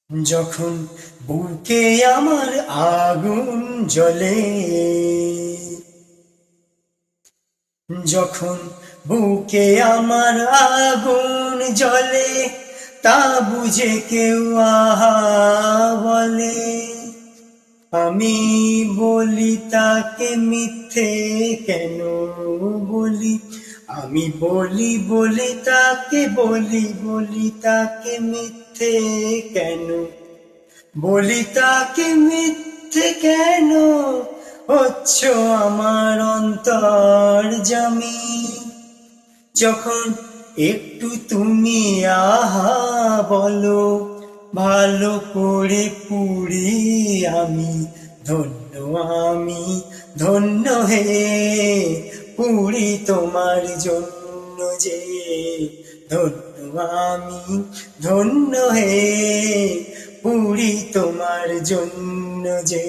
যখন বুকে আমার আগুন জ্বলে, যখন বুকে আমার আগুন জ্বলে, তা বুঝে কেউ আহা বলে। আমি বলি তাকে মিথ্যে কেন বলি, আমি বলি তাকে মিথ্যে কেন বলি, তাকে মিথ্যে কেন হচ্ছ আমার অন্তর্যামী। যখন একটু তুমি আহা বলো, ভালো করে পুড়ি আমি ধন্য, আমি ধন্য হে পুড়ি তোমার জন্য যে, ধন্য আমি ধন্য হে পুড়ি তোমার জন্য যে।